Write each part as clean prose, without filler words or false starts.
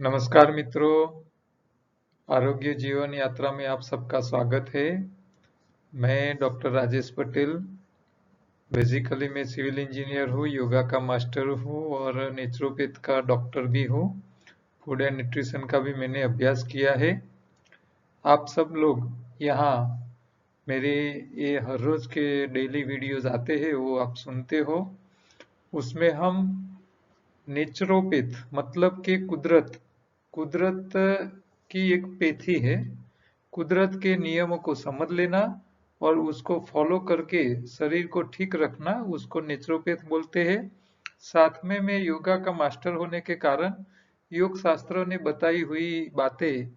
नमस्कार मित्रों, आरोग्य जीवन यात्रा में आप सबका स्वागत है। मैं डॉक्टर राजेश पटेल, बेसिकली मैं सिविल इंजीनियर हूँ, योगा का मास्टर हूँ और नेचुरोपैथ का डॉक्टर भी हूँ। फूड एंड न्यूट्रिशन का भी मैंने अभ्यास किया है। आप सब लोग यहाँ मेरे ये हर रोज के डेली वीडियोस आते हैं, वो आप सुनते हो। उसमें हम नेचुरोपैथ मतलब कि कुदरत कुदरत की एक पैथी है। कुदरत के नियमों को समझ लेना और उसको फॉलो करके शरीर को ठीक रखना, उसको नेचुरोपैथ बोलते हैं। साथ में मैं योगा का मास्टर होने के कारण योग शास्त्रों ने बताई हुई बातें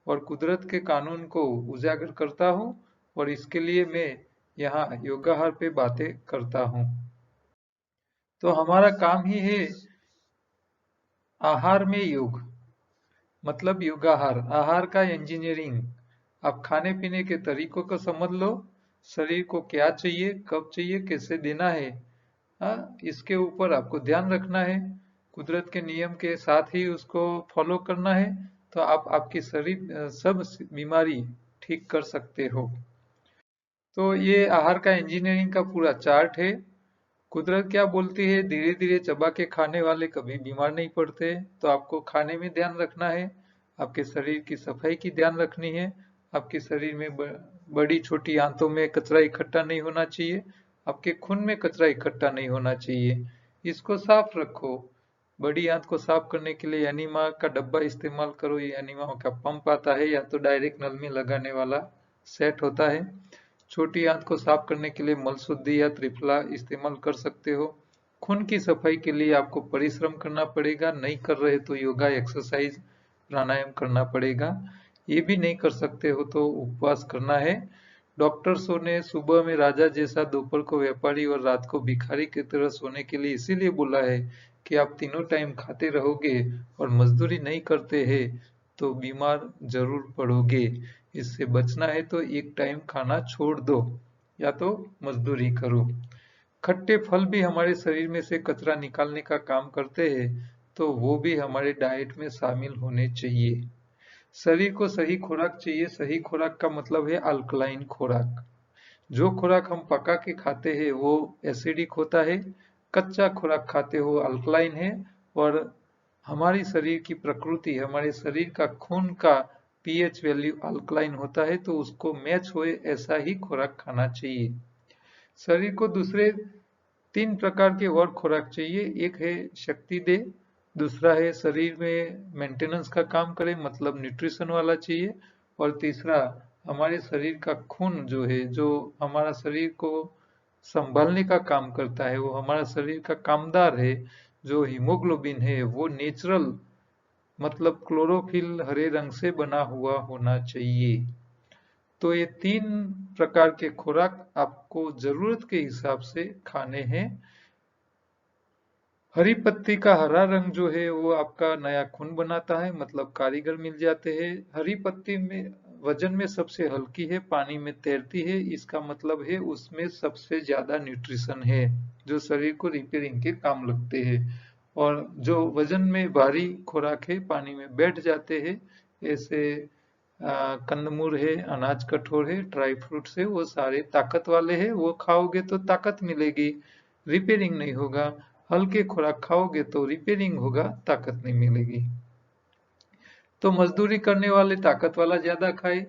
और कुदरत के कानून को उजागर करता हूँ और इसके लिए मैं यहाँ योगाहार पे बातें करता हूँ। तो हमारा काम ही है आहार में योग, मतलब योगाहार, आहार का इंजीनियरिंग। आप खाने पीने के तरीकों को समझ लो, शरीर को क्या चाहिए, कब चाहिए, कैसे देना है। इसके ऊपर आपको ध्यान रखना है, कुदरत के नियम के साथ ही उसको फॉलो करना है, तो आप आपकी शरीर सब बीमारी ठीक कर सकते हो। तो ये आहार का इंजीनियरिंग का पूरा चार्ट है। कुदरत क्या बोलती है, धीरे धीरे चबा के खाने वाले कभी बीमार नहीं पड़ते। तो आपको खाने में ध्यान रखना है, आपके शरीर की सफाई की ध्यान रखनी है, आपके शरीर में बड़ी छोटी आंतों में कचरा इकट्ठा नहीं होना चाहिए, आपके खून में कचरा इकट्ठा नहीं होना चाहिए। इसको साफ रखो। बड़ी आंत को साफ करने के लिए एनिमा का डब्बा इस्तेमाल करो। ये एनिमा का पंप आता है या तो डायरेक्ट नल में लगाने वाला सेट होता है। छोटी आंत को साफ करने के लिए मल शुद्धि या त्रिफला इस्तेमाल कर सकते हो। खून की सफाई के लिए आपको परिश्रम करना पड़ेगा, नहीं कर रहे तो योगा एक्सरसाइज प्राणायाम करना पड़ेगा। ये भी नहीं कर सकते हो तो उपवास करना है। डॉक्टर्सों ने सुबह में राजा जैसा, दोपहर को व्यापारी और रात को भिखारी की तरह सोने के लिए इसीलिए बोला है कि आप तीनों टाइम खाते रहोगे और मजदूरी नहीं करते हैं तो बीमार जरूर पड़ोगे। इससे बचना है तो एक टाइम खाना छोड़ दो या तो मजदूरी करो। खट्टे फल भी हमारे शरीर में से कचरा निकालने का काम करते हैं, तो वो भी हमारे डाइट में शामिल होने चाहिए। शरीर को सही खुराक चाहिए। सही खुराक का मतलब है अल्कलाइन खुराक। जो खुराक हम पका के खाते हैं वो एसिडिक होता है, कच्चा खुराक खाते हो अल्कलाइन है। और हमारी शरीर की प्रकृति, हमारे शरीर का खून का पीएच वैल्यू अल्कलाइन होता है, तो उसको मैच होए ऐसा ही खुराक खाना चाहिए। शरीर को दूसरे 3 प्रकार के और खुराक चाहिए। एक है शक्ति दे, दूसरा है शरीर में मेंटेनेंस का काम करे, मतलब न्यूट्रिशन वाला चाहिए, और तीसरा हमारे शरीर का खून जो है, जो हमारा शरीर को संभालने का काम करता है, वो हमारा शरीर का कामदार है। जो हीमोग्लोबिन है वो नेचुरल, मतलब क्लोरोफिल हरे रंग से बना हुआ होना चाहिए। तो ये 3 प्रकार के खुराक आपको जरूरत के हिसाब से खाने हैं। हरी पत्ती का हरा रंग जो है वो आपका नया खून बनाता है, मतलब कारीगर मिल जाते हैं। हरी पत्ती में वजन में सबसे हल्की है, पानी में तैरती है, इसका मतलब है उसमें सबसे ज्यादा न्यूट्रिशन है जो शरीर को रिपेयरिंग के काम लगते हैं। और जो वजन में भारी खुराक है, पानी में बैठ जाते हैं, ऐसे कंदमूल है, अनाज कठोर है, ड्राई फ्रूट्स है, वो सारे ताकत वाले हैं। वो खाओगे तो ताकत मिलेगी, रिपेयरिंग नहीं होगा। हल्के खुराक खाओगे तो रिपेयरिंग होगा, ताकत नहीं मिलेगी। तो मजदूरी करने वाले ताकत वाला ज्यादा खाए,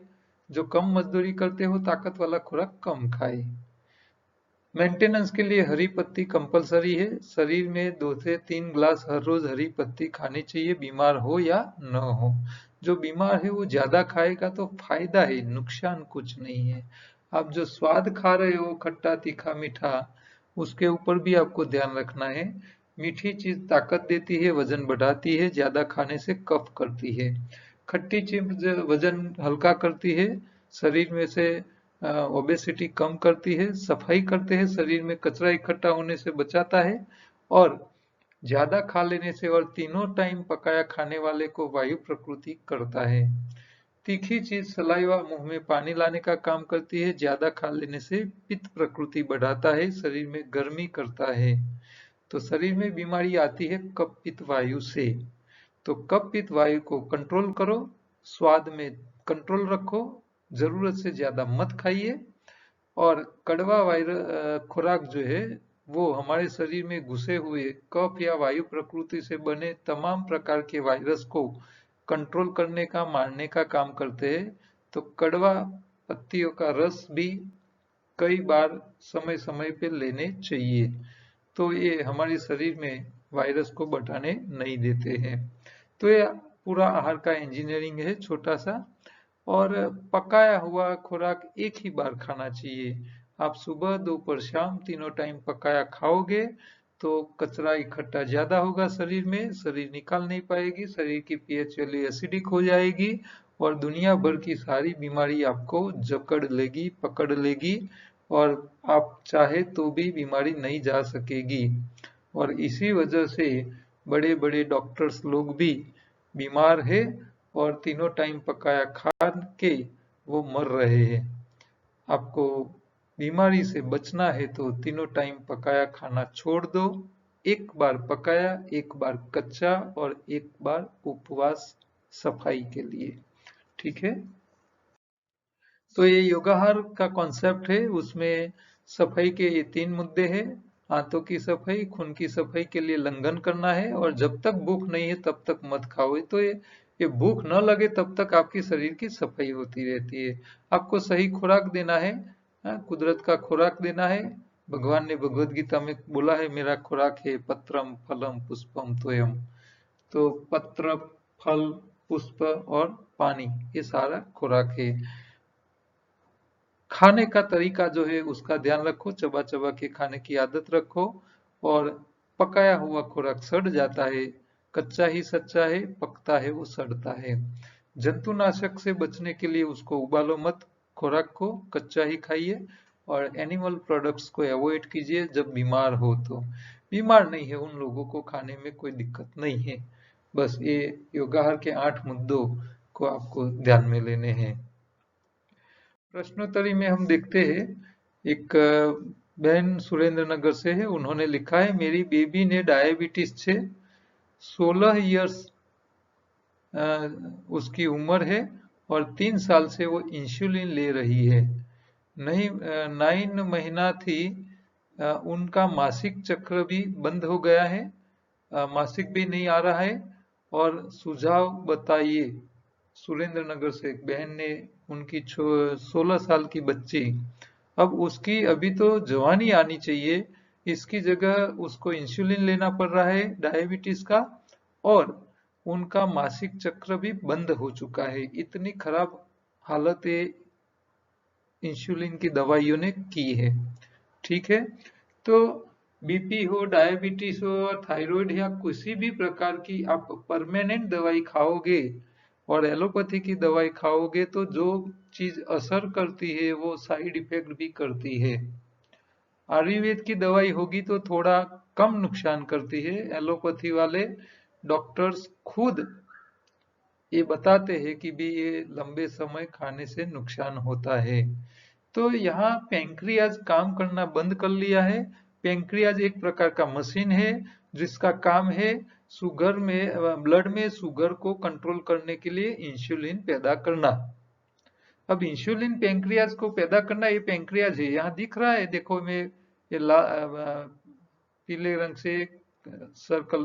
जो कम मजदूरी करते हो ताकत वाला खुराक कम खाए। मेंटेनेंस के लिए हरी पत्ती कंपलसरी है। शरीर में 2 से 3 ग्लास हर रोज हरी पत्ती खानी चाहिए, बीमार हो या न हो। जो बीमार है वो ज्यादा खाएगा तो फायदा है, नुकसान कुछ नहीं है। आप जो स्वाद खा रहे हो, खट्टा तीखा मीठा, उसके ऊपर भी आपको ध्यान रखना है। मीठी चीज ताकत देती है, वजन बढ़ाती है, ज्यादा खाने से कफ करती है। खट्टी चीज वजन हल्का करती है, शरीर में से ओबेसिटी कम करती है, सफाई करते हैं, शरीर में कचरा इकट्ठा होने से बचाता है। और ज्यादा खा लेने से और तीनों टाइम पकाया खाने वाले को वायु प्रकृति करता है। तीखी चीज सलाइवा, मुंह में पानी लाने का काम करती है, ज्यादा खा लेने से पित्त प्रकृति बढ़ाता है, शरीर में गर्मी करता है। तो शरीर में बीमारी आती है कफ पित्त वायु से। तो कफ पित्त वायु को कंट्रोल करो, स्वाद में कंट्रोल रखो, जरूरत से ज्यादा मत खाइए। और कड़वा खुराक जो है वो हमारे शरीर में घुसे हुए कफ या वायु प्रकृति से बने तमाम प्रकार के वायरस को कंट्रोल करने का, मारने का काम करते हैं। तो कड़वा पत्तियों का रस भी कई बार समय समय पे लेने चाहिए, तो ये हमारे शरीर में वायरस को बढ़ाने नहीं देते हैं। तो ये पूरा आहार का इंजीनियरिंग है छोटा सा। और पकाया हुआ खुराक एक ही बार खाना चाहिए। आप सुबह दोपहर शाम तीनों टाइम पकाया खाओगे तो कचरा इकट्ठा ज्यादा होगा शरीर में, शरीर निकाल नहीं पाएगी, शरीर की पीएच वैल्यू एसिडिक हो जाएगी और दुनिया भर की सारी बीमारी आपको जकड़ लेगी, पकड़ लेगी और आप चाहे तो भी बीमारी नहीं जा सकेगी। और इसी वजह से बड़े बड़े डॉक्टर्स लोग भी बीमार है और तीनों टाइम पकाया खा के वो मर रहे हैं। आपको बीमारी से बचना है तो तीनों टाइम पकाया खाना छोड़ दो, एक बार पकाया, एक बार कच्चा और एक बार उपवास सफाई के लिए। ठीक है, तो ये योगाहार का कॉन्सेप्ट है, उसमें सफाई के ये 3 मुद्दे हैं। हाथों की सफाई, खून की सफाई के लिए लंघन करना है और जब तक भूख नहीं है तब तक मत खाओ। तो ये भूख न लगे तब तक आपके शरीर की सफाई होती रहती है। आपको सही खुराक देना है, कुदरत का खुराक देना है। भगवान ने भगवद गीता में बोला है, मेरा खुराक है पत्रम फलम पुष्पम तोयम। तो पत्र, फल, पुष्प और पानी, ये सारा खुराक है। खाने का तरीका जो है उसका ध्यान रखो, चबा चबा के खाने की आदत रखो। और पकाया हुआ खुराक सड़ जाता है, कच्चा ही सच्चा है, पकता है वो सड़ता है। जंतुनाशक से बचने के लिए उसको उबालो मत, खुराक को कच्चा ही खाइए। और एनिमल प्रोडक्ट्स को अवॉइड कीजिए जब बीमार हो। तो बीमार नहीं है उन लोगों को खाने में कोई दिक्कत नहीं है। बस ये योगाहार के 8 मुद्दों को आपको ध्यान में लेने हैं। प्रश्नोत्तरी में हम देखते हैं, एक बहन सुरेंद्र नगर से है, उन्होंने लिखा है, मेरी बेबी ने डायबिटीज से 16 इयर्स उसकी उम्र है और 3 साल से वो इंसुलिन ले रही है। नहीं 9 महीना थी, उनका मासिक चक्र भी बंद हो गया है, मासिक भी नहीं आ रहा है और सुझाव बताइए। सुरेंद्र नगर से एक बहन ने, उनकी 16 साल की बच्ची, अब उसकी अभी तो जवानी आनी चाहिए, इसकी जगह उसको इंसुलिन लेना पड़ रहा है डायबिटीज का, और उनका मासिक चक्र भी बंद हो चुका है। इतनी खराब हालत है इंसुलिन की दवाइयों ने की है। ठीक है, तो बीपी हो, डायबिटीज हो, थायराइड या किसी भी प्रकार की आप परमानेंट दवाई खाओगे और एलोपैथी की दवाई खाओगे तो जो चीज असर करती है वो साइड इफेक्ट भी करती है। आयुर्वेद की दवाई होगी तो थोड़ा कम नुकसान करती है। एलोपैथी वाले डॉक्टर्स खुद ये बताते हैं कि भी ये लंबे समय खाने से नुकसान होता है। तो यहाँ पैंक्रियाज काम करना बंद कर लिया है। पैंक्रियाज एक प्रकार का मशीन है जिसका काम है शुगर में, ब्लड में शुगर को कंट्रोल करने के लिए इंसुलिन पैदा करना। अब इंसुलिन पैंक्रियाज को पैदा करना, ये पैंक्रियाज है, यहाँ दिख रहा है, देखो मैं ये पीले रंग से सर्कल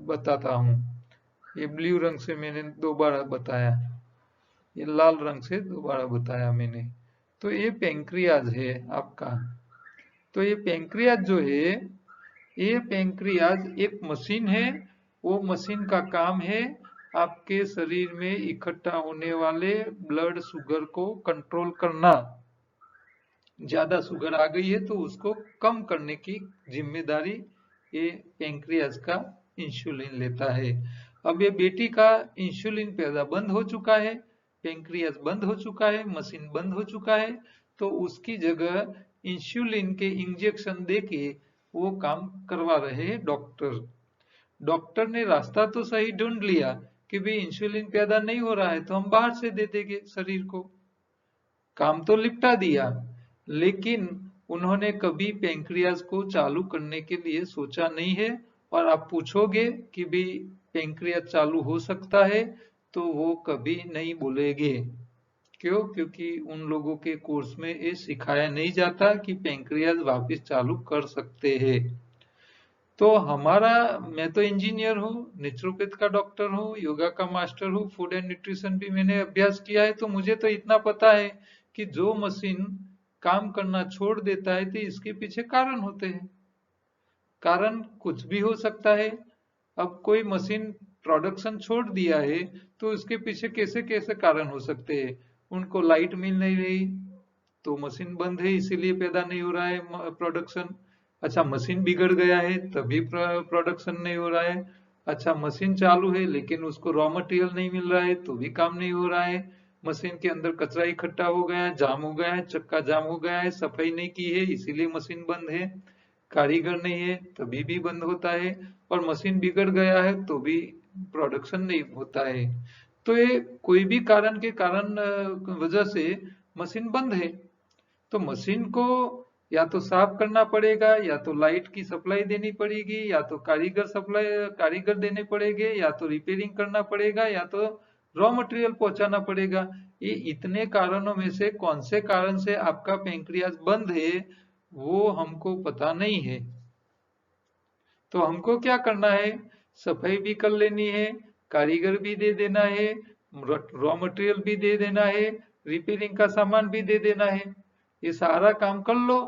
बताता हूँ, ये ब्लू रंग से मैंने दोबारा बताया, ये लाल रंग से दोबारा बताया मैंने। तो ये पैंक्रियाज है आपका। तो ये पैंक्रियाज जो है, ये पैंक्रियाज एक मशीन है। वो मशीन का काम है आपके शरीर में इकट्ठा होने वाले ब्लड शुगर को कंट्रोल करना। ज्यादा शुगर आ गई है तो उसको कम करने की जिम्मेदारी ये पैंक्रियाज का इंसुलिन लेता है। अब ये बेटी का इंसुलिन पैदा बंद हो चुका है, पैंक्रियाज बंद हो चुका है, मशीन बंद हो चुका है, तो उसकी जगह इंसुलिन के इंजेक्शन देके वो काम करवा रहे हैं डॉक्टर। डॉक्टर ने रास्ता तो सही ढूंढ लिया कि भाई इंसुलिन पैदा नहीं हो रहा है तो हम बाहर से दे देंगे शरीर को, काम तो निपटा दिया। लेकिन उन्होंने कभी पैंक्रियाज को चालू करने के लिए सोचा नहीं है। और आप पूछोगे कि भी पेंक्रियाज चालू हो सकता है, तो वो कभी नहीं बोलेंगे। क्यों? क्योंकि उन लोगों के कोर्स में ये सिखाया नहीं जाता कि पेंक्रियाज वापस चालू कर सकते हैं। तो हमारा, मैं तो इंजीनियर हूँ, नेचुरोपैथ का डॉक्टर हूँ, योगा का मास्टर हूँ, फूड एंड न्यूट्रिशन भी मैंने अभ्यास किया है, तो मुझे तो इतना पता है कि जो मशीन काम करना छोड़ देता है तो इसके पीछे कारण होते हैं। कारण कुछ भी हो सकता है। अब कोई मशीन प्रोडक्शन छोड़ दिया है तो उसके पीछे कैसे कैसे कारण हो सकते हैं। उनको लाइट मिल नहीं रही तो मशीन बंद है, इसीलिए पैदा नहीं हो रहा है प्रोडक्शन। अच्छा, मशीन बिगड़ गया है तभी प्रोडक्शन नहीं हो रहा है। अच्छा, मशीन चालू है लेकिन उसको रॉ मटेरियल नहीं मिल रहा है तो भी काम नहीं हो रहा है। मशीन के अंदर कचरा इकट्ठा हो गया है, जाम हो गया है, चक्का जाम हो गया है, सफाई नहीं की है इसीलिए मशीन बंद है। कारीगर नहीं है तभी भी बंद होता है। और मशीन बिगड़ गया है तो भी प्रोडक्शन नहीं होता है। तो ये कोई भी कारण के कारण वजह से मशीन बंद है। तो मशीन को या तो साफ करना पड़ेगा, या तो लाइट की सप्लाई देनी पड़ेगी, या तो कारीगर देने पड़ेंगे, या तो रिपेयरिंग करना पड़ेगा, या तो रॉ मटेरियल पहुंचाना पड़ेगा। ये इतने कारणों में से कौन से कारण से आपका पेंक्रियाज बंद है वो हमको पता नहीं है। तो हमको क्या करना है, सफाई भी कर लेनी है, कारीगर भी दे देना है, रॉ मटेरियल भी दे देना है, रिपेयरिंग का सामान भी दे देना है। ये सारा काम कर लो,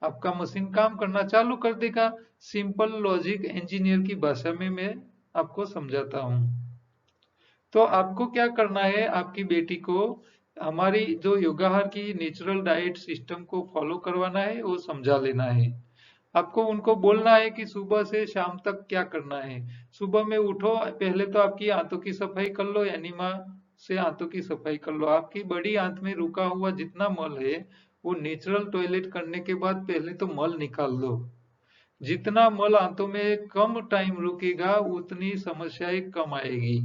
आपका मशीन काम करना चालू कर देगा। सिंपल लॉजिक इंजीनियर की भाषा में मैं आपको समझाता हूँ। तो आपको क्या करना है, आपकी बेटी को हमारी जो योगाहार की नेचुरल डाइट सिस्टम को फॉलो करवाना है, वो समझा लेना है। आपको उनको बोलना है कि सुबह से शाम तक क्या करना है। सुबह में उठो, पहले तो आपकी आंतों की सफाई कर लो, एनिमा से आंतों की सफाई कर लो। आपकी बड़ी आंत में रुका हुआ जितना मल है वो नेचुरल टॉयलेट करने के बाद पहले तो मल निकाल लो। जितना मल आंतों में कम टाइम रुकेगा उतनी समस्याएं कम आएगी।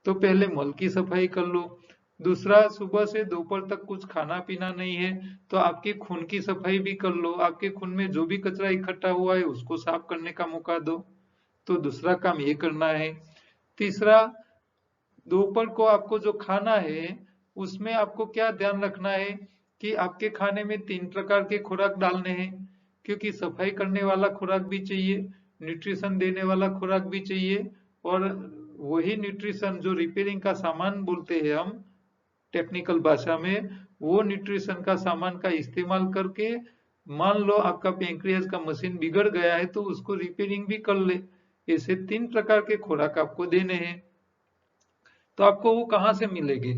तो पहले मल की सफाई कर लो। दूसरा, सुबह से दोपहर तक कुछ खाना पीना नहीं है तो आपकी खून की सफाई भी कर लो। आपके खून में जो भी कचरा इकट्ठा हुआ है उसको साफ करने का मौका दो। तो दूसरा काम ये करना है। तीसरा, दोपहर को आपको जो खाना है उसमें आपको क्या ध्यान रखना है कि आपके खाने में 3 प्रकार के खुराक डालने हैं। क्योंकि सफाई करने वाला खुराक भी चाहिए, न्यूट्रिशन देने वाला खुराक भी चाहिए, और वही न्यूट्रिशन जो रिपेयरिंग का सामान बोलते हैं हम टेक्निकल भाषा में, वो न्यूट्रिशन का सामान का इस्तेमाल करके, मान लो आपका पेंक्रियाज का मशीन बिगड़ गया है तो उसको रिपेयरिंग भी कर ले। ऐसे 3 प्रकार के खुराक आपको देने हैं। तो आपको वो कहाँ से मिलेंगे?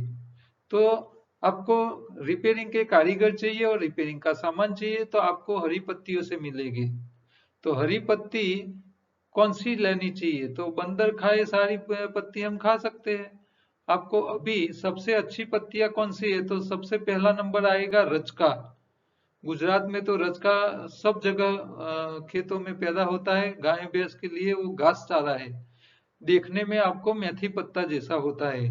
तो आपको रिपेयरिंग के कारीगर चाहिए और रिपेयरिंग का सामान चाहिए, तो आपको हरी पत्तियों से मिलेगी। तो हरी पत्ती कौन सी लेनी चाहिए? तो बंदर खाए सारी पत्ती हम खा सकते हैं। आपको अभी सबसे अच्छी पत्तियां कौन सी है? तो सबसे पहला नंबर आएगा रचका। गुजरात में तो रचका सब जगह खेतों में पैदा होता है, गाय भैंस के लिए वो घास चारा है। देखने में आपको मेथी पत्ता जैसा होता है।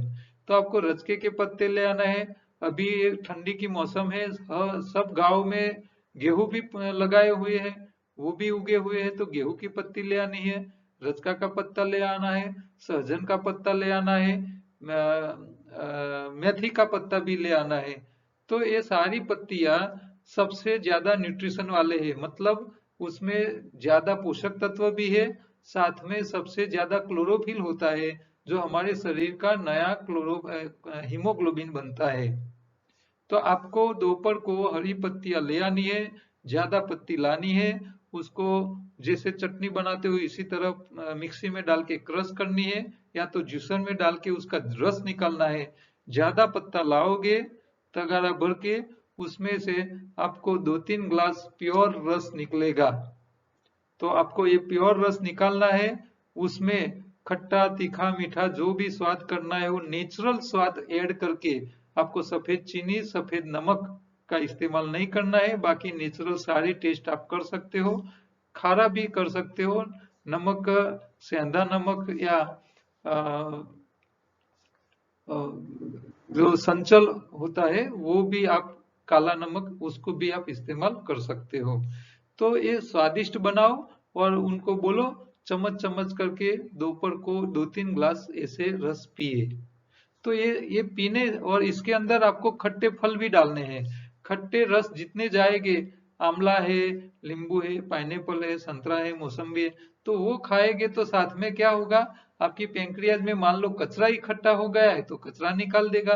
तो आपको रचके के पत्ते ले आना है। अभी ठंडी की मौसम है, सब गांव में गेहूं भी लगाए हुए हैं, वो भी उगे हुए हैं, तो गेहूं की पत्ती ले आनी है, रचका का पत्ता ले आना है, सहजन का पत्ता ले आना है, मेथी का पत्ता भी ले आना है। तो ये सारी पत्तियां सबसे ज्यादा न्यूट्रिशन वाले हैं, मतलब उसमें ज्यादा पोषक तत्व भी है, साथ में सबसे ज्यादा क्लोरोफिल होता है जो हमारे शरीर का नया हीमोग्लोबिन बनता है। तो आपको दोपहर को हरी पत्तियां ले आनी है, ज्यादा पत्ती लानी है, उसको जैसे चटनी बनाते हो इसी तरह मिक्सी में डाल के क्रश करनी है, या तो जूसर में डाल के उसका रस निकालना है। ज्यादा पत्ता लाओगे तगारा भर के, उसमें से आपको 2-3 ग्लास प्योर रस निकलेगा। तो आपको ये प्योर रस निकालना है। उसमें खट्टा तीखा मीठा जो भी स्वाद करना है वो नेचुरल स्वाद ऐड करके, आपको सफेद चीनी सफेद नमक का इस्तेमाल नहीं करना है, बाकी नेचुरल सारे टेस्ट आप कर सकते हो। खारा भी कर सकते हो, नमक सेंधा नमक या जो संचल होता है वो भी आप, काला नमक उसको भी आप इस्तेमाल कर सकते हो। तो ये स्वादिष्ट बनाओ और उनको बोलो चम्मच चम्मच करके दोपहर को 2-3 ग्लास ऐसे रस पिए। तो ये पीने, और इसके अंदर आपको खट्टे फल भी डालने हैं। खट्टे रस जितने जाएंगे, आंवला है, नींबू है, पाइनएप्पल है, संतरा है, मौसम्बी है, तो वो खाएंगे तो साथ में क्या होगा, आपकी पेंक्रियाज में मान लो कचरा इकट्ठा हो गया है तो कचरा निकाल देगा,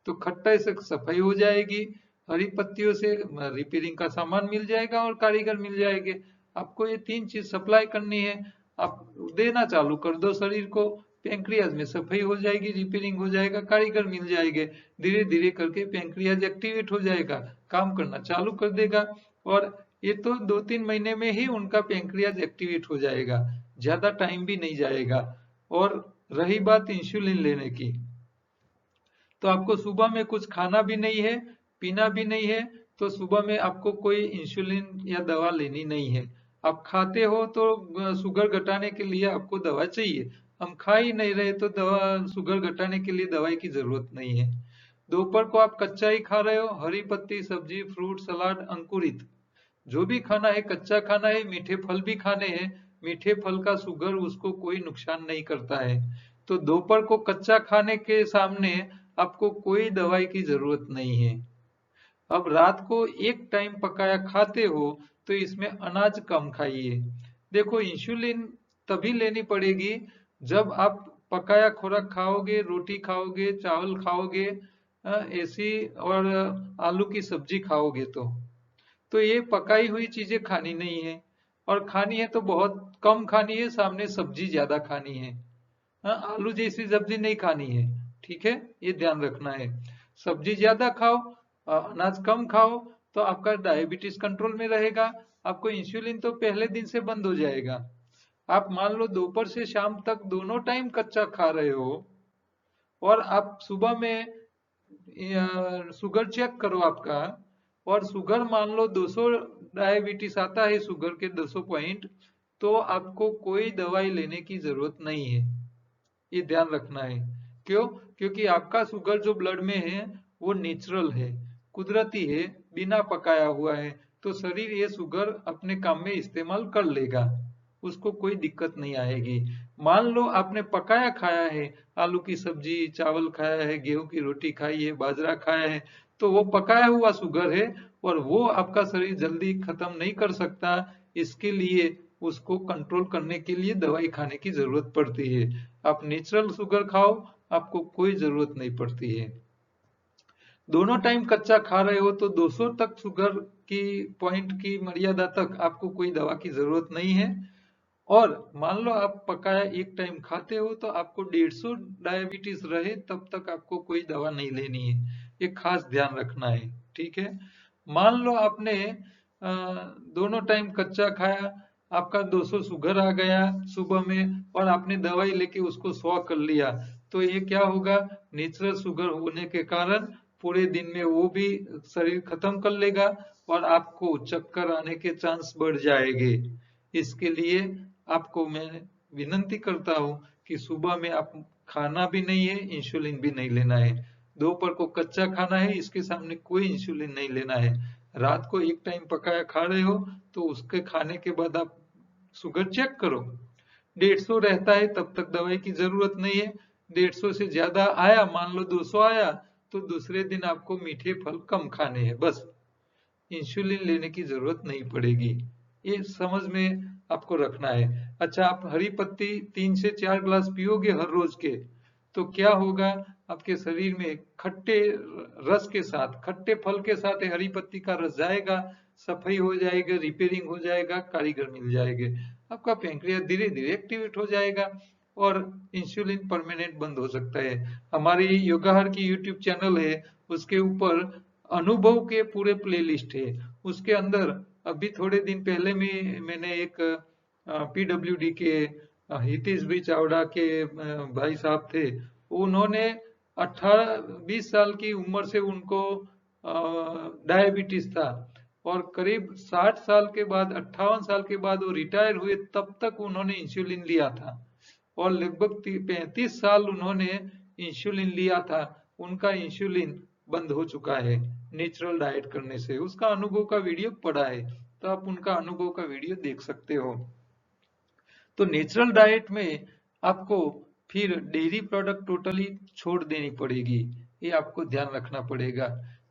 तो खट्टा से सफाई हो जाएगी। हरी पत्तियों से रिपेयरिंग का सामान मिल जाएगा और कारीगर मिल जाएंगे। आपको ये 3 चीज सप्लाई करनी है, आप देना चालू कर दो शरीर को, पेंक्रियाज में सफाई हो जाएगी, रिपेयरिंग हो जाएगा, कारीगर मिल जाएंगे। धीरे धीरे करके पेंक्रियाज एक्टिवेट हो जाएगा, काम करना चालू कर देगा। और ये तो 2-3 महीने में ही उनका पेंक्रियाज एक्टिवेट हो जाएगा, ज्यादा टाइम भी नहीं जाएगा। और रही बात इंसुलिन लेने की, तो आपको सुबह में कुछ खाना भी नहीं है, पीना भी नहीं है, तो सुबह में आपको कोई इंसुलिन या दवा लेनी नहीं है। आप खाते हो तो शुगर घटाने के लिए आपको दवा चाहिए, हम खा ही नहीं रहे तो दवा, शुगर घटाने के लिए दवाई की जरूरत नहीं है। दोपहर को आप कच्चा ही खा रहे हो, हरी पत्ती सब्जी, फ्रूट सलाद, अंकुरित जो भी खाना है, कच्चा खाना है, मीठे फल भी खाने हैं। मीठे फल का शुगर उसको कोई नुकसान नहीं करता है। तो दोपहर को कच्चा खाने के सामने आपको कोई दवाई की जरूरत नहीं है। अब रात को एक टाइम पकाया खाते हो तो इसमें अनाज कम खाइए। देखो इंसुलिन तभी लेनी पड़ेगी जब आप पकाया खुराक खाओगे, रोटी खाओगे, चावल खाओगे, ऐसी और आलू की सब्जी खाओगे तो ये पकाई हुई चीजें खानी नहीं है, और खानी है तो बहुत कम खानी है, सामने सब्जी ज्यादा खानी है। हाँ, आलू जैसी सब्जी नहीं खानी है, ठीक है, ये ध्यान रखना है। सब्जी ज्यादा खाओ, अनाज कम खाओ, तो आपका डायबिटीज कंट्रोल में रहेगा। आपको इंसुलिन तो पहले दिन से बंद हो जाएगा। आप मान लो दोपहर से शाम तक दोनों टाइम कच्चा खा रहे हो, और आप सुबह में शुगर चेक करो आपका, और शुगर मान लो 200 डायबिटीज आता है, शुगर के 200 पॉइंट, तो आपको कोई दवाई लेने की जरूरत नहीं है। ये ध्यान रखना है। क्यों? क्योंकि आपका शुगर जो ब्लड में है वो नेचुरल है, कुदरती है, बिना पकाया हुआ है, तो शरीर ये शुगर अपने काम में इस्तेमाल कर लेगा, उसको कोई दिक्कत नहीं आएगी। मान लो आपने पकाया खाया है, आलू की सब्जी, चावल खाया है, गेहूं की रोटी खाई है, बाजरा खाया है, तो वो पकाया हुआ शुगर है, और वो आपका शरीर जल्दी खत्म नहीं कर सकता। इसके लिए उसको कंट्रोल करने के लिए दवाई खाने की जरूरत पड़ती है। आप नेचुरल शुगर खाओ, आपको कोई जरूरत नहीं पड़ती है। दोनों टाइम कच्चा खा रहे हो तो 200 तक शुगर की पॉइंट की मर्यादा तक आपको कोई दवा की जरूरत नहीं है। और मान लो आप पकाया एक टाइम खाते हो तो आपको 150 डायबिटीज रहे तब तक आपको कोई दवा नहीं लेनी है, ये खास ध्यान रखना है, ठीक है। मान लो आपने दोनों टाइम कच्चा खाया, आपका 200 शुगर आ गया सुबह में, और आपने दवाई लेके उसको 100 कर लिया, तो ये क्या होगा, नेचुरल शुगर होने के कारण पूरे दिन में वो भी शरीर खत्म कर लेगा, और आपको चक्कर आने के चांस बढ़ जाएंगे। इसके लिए आपको मैं विनंती करता हूँ कि सुबह में आप खाना भी नहीं है, इंसुलिन भी नहीं लेना है। दोपहर को कच्चा खाना है, इसके सामने कोई इंसुलिन नहीं लेना है। रात को एक टाइम पकाया खा रहे हो तो उसके खाने के बाद आप शुगर चेक करो, 150 रहता है तब तक दवाई की जरूरत नहीं है। 150 से ज्यादा आया, मान लो 200 आया, तो दूसरे दिन आपको मीठे फल कम खाने हैं, बस इंसुलिन लेने की जरूरत नहीं पड़ेगी। ये समझ में आपको रखना है। अच्छा, आप हरी पत्ती 3 से 4 ग्लास पियोगे हर रोज के, तो क्या होगा, आपके शरीर में खट्टे रस के साथ, खट्टे फल के साथ हरी पत्ती का रस जाएगा, सफाई हो जाएगा, रिपेयरिंग हो जाएगा, कारीगर मिल जाएंगे, आपका पेंक्रियास धीरे धीरे एक्टिवेट हो जाएगा, और इंसुलिन परमानेंट बंद हो सकता है। हमारी योगाहार की यूट्यूब चैनल है, उसके ऊपर अनुभव के पूरे प्लेलिस्ट है। उसके अंदर अभी थोड़े दिन पहले में मैंने एक पीडब्ल्यूडी के हितेश भाई चावड़ा के भाई साहब थे, उन्होंने 18-20 साल की उम्र से उनको डायबिटीज था, और करीब 60 साल के बाद, 58 साल के बाद वो रिटायर हुए, तब तक उन्होंने इंसुलिन लिया था, और लगभग 35 साल उन्होंने इंसुलिन लिया था। उनका इंसुलिन बंद हो चुका है नेचुरल डाइट करने से, उसका अनुभव का वीडियो पड़ा है, तो आप उनका अनुभव का वीडियो देख सकते हो। तो नेचुरल डाइट में आपको फिर डेयरी प्रोडक्ट टोटली छोड़ देनी पड़ेगी, ये आपको ध्यान रखना पड़ेगा।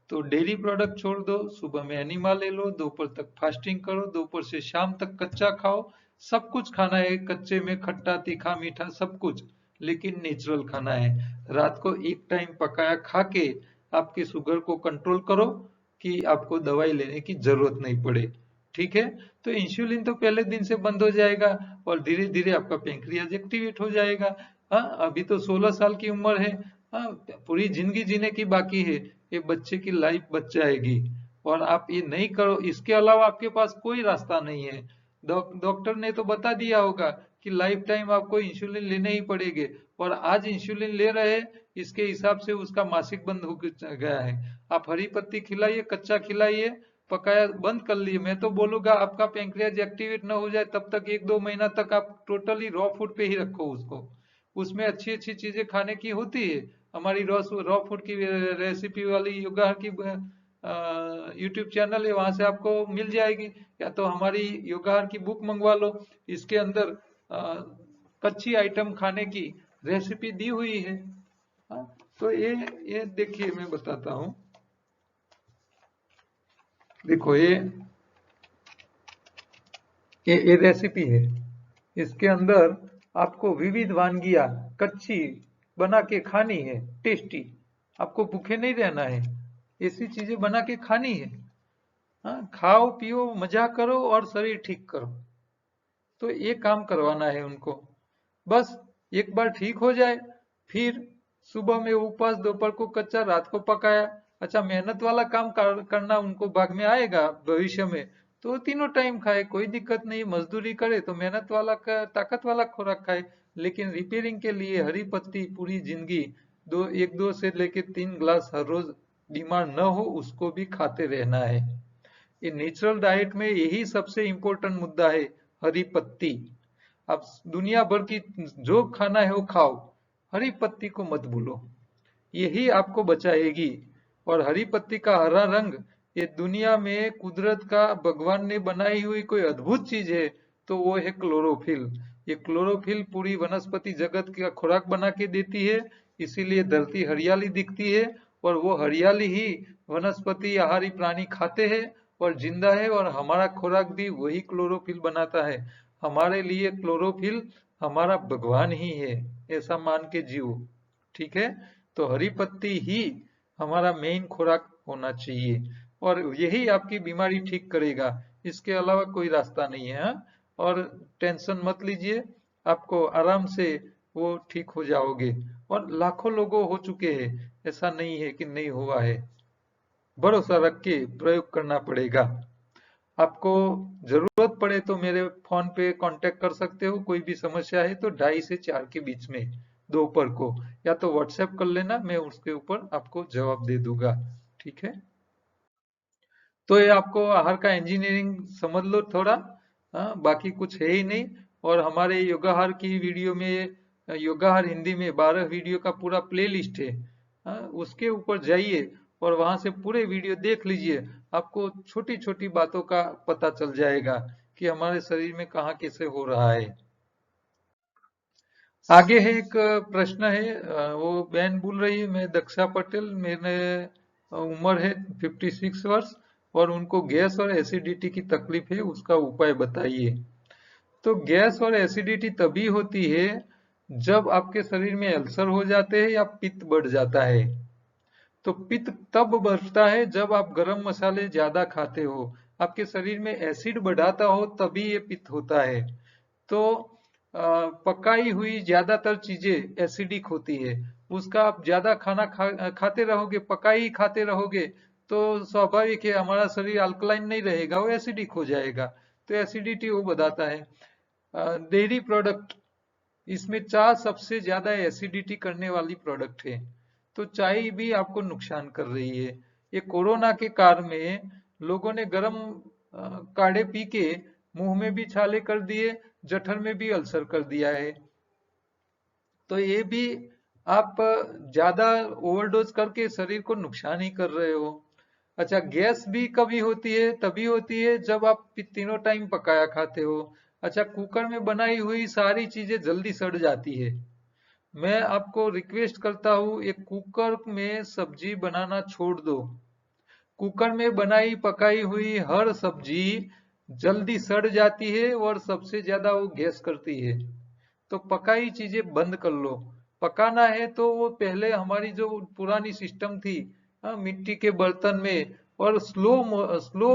तो डेयरी प्रोडक्ट छोड़ दो, सुबह में एनिमा ले लो, दोपहर तक फास्टिंग करो, दोपहर से शाम तक कच्चा खाओ। सब कुछ खाना है, कच्चे में खट्टा तीखा मीठा सब कुछ, लेकिन नेचुरल खाना है। रात को एक टाइम पकाया खा के आपके शुगर को कंट्रोल करो कि आपको दवाई लेने की जरूरत नहीं पड़े। ठीक है, तो इंसुलिन तो पहले दिन से बंद हो जाएगा और धीरे धीरे आपका पेंक्रियाज एक्टिवेट हो जाएगा। हाँ, अभी तो 16 साल की उम्र है। हाँ, पूरी जिंदगी जीने की बाकी है, ये बच्चे की लाइफ बच जाएगी। और आप ये नहीं करो, इसके अलावा आपके पास कोई रास्ता नहीं है। डॉक्टर ने तो बता दिया होगा कि लाइफ टाइम आपको इंसुलिन लेने ही पड़ेंगे, और आज इंसुलिन ले रहे हैं, इसके हिसाब से उसका मासिक बंद हो गया है। आप हरी पत्ती खिलाइए, कच्चा खिलाइए, पकाया बंद कर लिए। मैं तो बोलूंगा आपका पेंक्रियाज एक्टिवेट ना हो जाए तब तक 1-2 महीना तक आप टोटली रॉ फूड पे ही रखो उसको। उसमें अच्छी अच्छी चीजें खाने की होती है। हमारी रॉ फूड की रेसिपी वाली योगा की यूट्यूब चैनल है, वहां से आपको मिल जाएगी। या तो हमारी योगा की बुक मंगवा लो, इसके अंदर कच्ची आइटम खाने की रेसिपी दी हुई है। हाँ, तो ये देखिए मैं बताता हूँ। देखो ये रेसिपी है, इसके अंदर आपको विविध वानगियां कच्ची बना के खानी है, टेस्टी। आपको भूखे नहीं रहना है, ऐसी चीजें बना के खानी है। हाँ, खाओ पियो मजा करो और शरीर ठीक करो। तो ये काम करवाना है उनको। बस एक बार ठीक हो जाए, फिर सुबह में उपवास, दोपहर को कच्चा, रात को पकाया। अच्छा, मेहनत वाला काम करना उनको भाग में आएगा भविष्य में, तो तीनों टाइम खाए, कोई दिक्कत नहीं। मजदूरी करे तो मेहनत वाला का ताकत वाला खुराक खाए। लेकिन रिपेयरिंग के लिए हरी पत्ती पूरी जिंदगी, 1-2 से लेके 3 ग्लास हर रोज, बीमार न हो उसको भी खाते रहना है। ये नेचुरल डाइट में यही सबसे इम्पोर्टेंट मुद्दा है, हरी पत्ती। आप दुनिया भर की जो खाना है वो खाओ, हरी पत्ती को मत भूलो, यही आपको बचाएगी। और हरी पत्ती का हरा रंग, ये दुनिया में कुदरत का भगवान ने बनाई हुई कोई अद्भुत चीज है, तो वो है क्लोरोफिल। ये क्लोरोफिल पूरी वनस्पति जगत का खुराक बना के देती है, इसीलिए धरती हरियाली दिखती है। और वो हरियाली ही वनस्पति आहारी प्राणी खाते हैं और जिंदा है, और हमारा खुराक भी वही क्लोरोफिल बनाता है। हमारे लिए क्लोरोफिल हमारा भगवान ही है, ऐसा मान के जियो। ठीक है, तो हरी पत्ती ही हमारा मेन खुराक होना चाहिए, और यही आपकी बीमारी ठीक करेगा। इसके अलावा कोई रास्ता नहीं है। हाँ? और टेंशन मत लीजिए, आपको आराम से वो ठीक हो जाओगे। और लाखों लोगों हो चुके हैं, ऐसा नहीं है कि नहीं हुआ है। भरोसा रख के प्रयोग करना पड़ेगा। आपको जरूरत पड़े तो मेरे फोन पे कांटेक्ट कर सकते हो, कोई भी समस्या है तो 2:30 से 4 के बीच में दोपहर को, या तो व्हाट्सएप कर लेना, मैं उसके ऊपर आपको जवाब दे दूंगा। ठीक है, तो ये आपको आहार का इंजीनियरिंग समझ लो थोड़ा। हाँ, बाकी कुछ है ही नहीं। और हमारे योगाहार की वीडियो में, योगाहार हिंदी में 12 वीडियो का पूरा प्ले लिस्ट है। हाँ, उसके ऊपर जाइए और वहां से पूरे वीडियो देख लीजिए। आपको छोटी छोटी बातों का पता चल जाएगा कि हमारे शरीर में कहाँ कैसे हो रहा है। आगे है एक प्रश्न है, वो बहन बोल रही है, मैं दक्षा पटेल, मेरे उम्र है 56 वर्ष, और उनको गैस और एसिडिटी की तकलीफ है, उसका उपाय बताइए। तो गैस और एसिडिटी तभी होती है जब आपके शरीर में अल्सर हो जाते हैं या पित्त बढ़ जाता है। तो पित्त तब बढ़ता है जब आप गरम मसाले ज्यादा खाते हो, आपके शरीर में एसिड बढ़ाता हो, तभी ये पित्त होता है। तो पकाई हुई ज्यादातर चीजें एसिडिक होती है। उसका आप ज्यादा खाना खाते रहोगे, पकाई ही खाते रहोगे, तो स्वाभाविक है हमारा शरीर अल्कलाइन नहीं रहेगा, वो एसिडिक हो जाएगा। तो एसिडिटी वो बताता है। डेयरी प्रोडक्ट, इसमें चाय सबसे ज्यादा एसिडिटी करने वाली प्रोडक्ट है। तो चाय भी आपको नुकसान कर रही है। ये कोरोना के काल में लोगों ने गर्म काढ़े पी के मुंह में भी छाले कर दिए, जठर में भी अल्सर कर दिया है। तो ये भी आप ज्यादा ओवरडोज करके शरीर को नुकसान ही कर रहे हो। अच्छा, गैस भी कभी होती है, तभी होती है जब आप तीनों टाइम पकाया खाते हो। अच्छा, कुकर में बनाई हुई सारी चीजें जल्दी सड़ जाती है। मैं आपको रिक्वेस्ट करता हूँ, एक कुकर में सब्जी बनाना छोड़ दो। कुकर में बनाई पकाई हुई हर सब्जी जल्दी सड़ जाती है और सबसे ज्यादा वो गैस करती है। तो पकाई चीजें बंद कर लो। पकाना है तो वो पहले हमारी जो पुरानी सिस्टम थी, मिट्टी के बर्तन में, और स्लो स्लो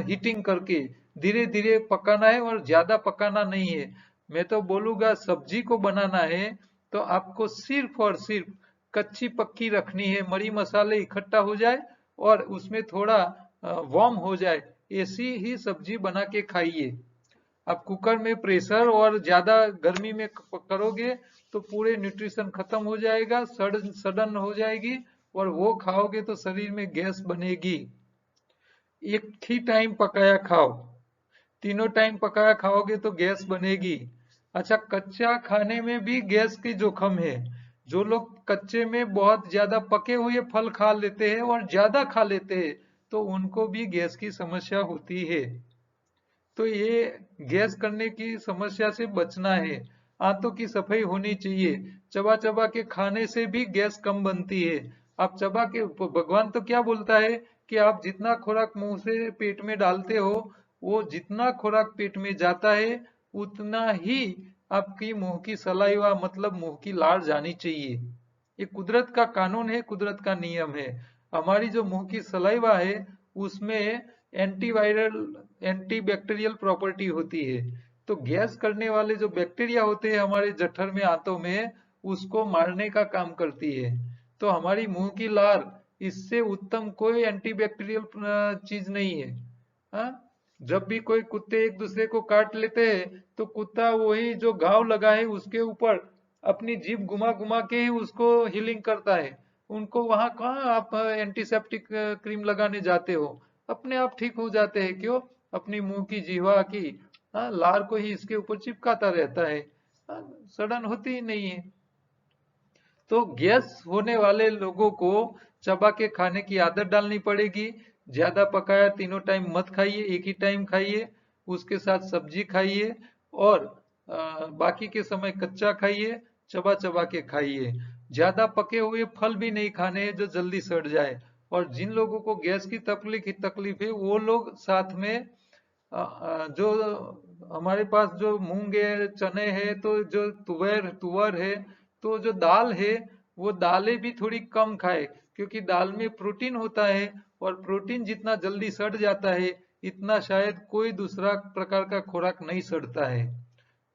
हीटिंग करके धीरे धीरे पकाना है और ज्यादा पकाना नहीं है। मैं तो बोलूंगा सब्जी को बनाना है तो आपको सिर्फ और सिर्फ कच्ची पक्की रखनी है, मरी मसाले इकट्ठा हो जाए और उसमें थोड़ा वार्म हो जाए, ऐसी ही सब्जी बना के खाइए। आप कुकर में प्रेशर और ज्यादा गर्मी में करोगे तो पूरे न्यूट्रिशन खत्म हो जाएगा, सड़न हो जाएगी, और वो खाओगे तो शरीर में गैस बनेगी। एक ही टाइम पकाया खाओ, तीनों टाइम पकाया खाओगे तो गैस बनेगी। अच्छा, कच्चा खाने में भी गैस की जोखिम है। जो लोग कच्चे में बहुत ज्यादा पके हुए फल खा लेते हैं और ज्यादा खा लेते हैं तो उनको भी गैस की समस्या होती है। तो ये गैस करने की समस्या से बचना है। आंतों की सफाई होनी चाहिए। चबा चबा के खाने से भी गैस कम बनती है। आप चबा के, भगवान तो क्या बोलता है कि आप जितना खुराक मुंह से पेट में डालते हो, वो जितना खुराक पेट में जाता है उतना ही आपकी मुंह की सलाइवा मतलब मुंह की लार जानी चाहिए। ये कुदरत का कानून है, कुदरत का नियम है। हमारी जो मुंह की सलाइवा है उसमें एंटीवायरल एंटीबैक्टीरियल प्रॉपर्टी होती है। तो गैस करने वाले जो बैक्टीरिया होते हैं हमारे जठर में, आंतों में, उसको मारने का काम करती है। तो हमारी मुंह की लार, इससे उत्तम कोई एंटीबैक्टीरियल चीज नहीं है। हाँ? जब भी कोई कुत्ते एक दूसरे को काट लेते हैं तो कुत्ता वही जो घाव लगा है उसके ऊपर अपनी जीभ घुमा घुमा के ही उसको हीलिंग करता है। उनको वहां कहाँ आप एंटीसेप्टिक क्रीम लगाने जाते हो? अपने आप ठीक हो जाते हैं। क्यों? अपनी मुंह की जीवा की, लार को ही इसके ऊपर चिपकाता रहता है। हाँ, सड़न होती ही नहीं है। तो गैस होने वाले लोगों को चबा के खाने की आदत डालनी पड़ेगी। ज्यादा पकाया तीनों टाइम मत खाइए, एक ही टाइम खाइए। उसके साथ सब्जी खाइए और बाकी के समय कच्चा खाइए, चबा चबा के खाइए। ज्यादा पके हुए फल भी नहीं खाने हैं जो जल्दी सड़ जाए। और जिन लोगों को गैस की तकलीफ है वो लोग साथ में जो हमारे पास जो मूंग है, चने हैं, तो जो तुवर तुवर है, तो जो दाल है वो दालें भी थोड़ी कम खाए, क्योंकि दाल में प्रोटीन होता है और प्रोटीन जितना जल्दी सड़ जाता है इतना शायद कोई दूसरा प्रकार का खुराक नहीं सड़ता है।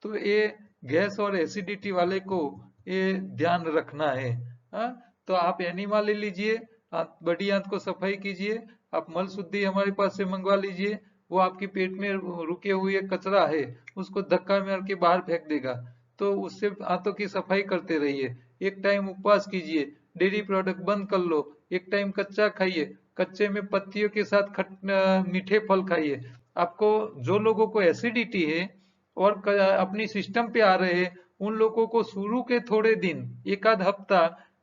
तो ये गैस और एसिडिटी वाले को ये ध्यान रखना है। हाँ? तो आप एनिमा ले लीजिए, आप बड़ी आंत को सफाई कीजिए, आप मल शुद्धि हमारे पास से मंगवा लीजिए। वो आपके पेट में रुके हुए कचरा है उसको धक्का मार के बाहर फेंक देगा। तो उससे आंतों की सफाई करते रहिए। एक टाइम उपवास कीजिए, डेयरी प्रोडक्ट बंद कर लो, एक टाइम कच्चा खाइए, कच्चे में पत्तियों के साथ मीठे फल खाइए। आपको, जो लोगों को एसिडिटी है और अपनी सिस्टम पे आ रहे हैं उन लोगों को शुरू के थोड़े दिन, एक आध हफ्ता,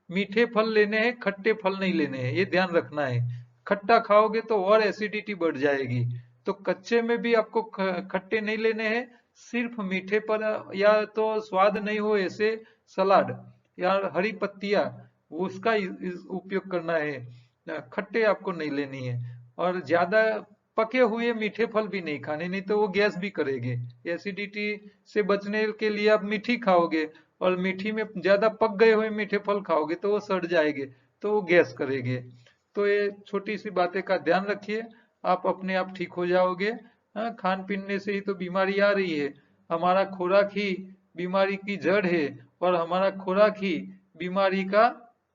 मीठे फल लेने हैं, खट्टे फल नहीं लेने हैं, ये ध्यान रखना है। खट्टा खाओगे तो और एसिडिटी बढ़ जाएगी। तो कच्चे में भी आपको खट्टे नहीं लेने हैं, सिर्फ मीठे पर, या तो स्वाद नहीं हो ऐसे सलाद या हरी पत्तियां, उसका उपयोग करना है। खट्टे आपको नहीं लेनी है। और ज्यादा पके हुए मीठे फल भी नहीं खाने, नहीं तो वो गैस भी करेंगे। एसिडिटी से बचने के लिए आप मीठी खाओगे और मीठी में ज्यादा पक गए हुए मीठे फल खाओगे तो वो सड़ जाएंगे, तो वो गैस करेंगे। तो ये छोटी सी बातें का ध्यान रखिए, आप अपने आप ठीक हो जाओगे। हाँ, खान पीने से ही तो बीमारी आ रही है। हमारा खुराक ही बीमारी की जड़ है और हमारा खुराक ही बीमारी का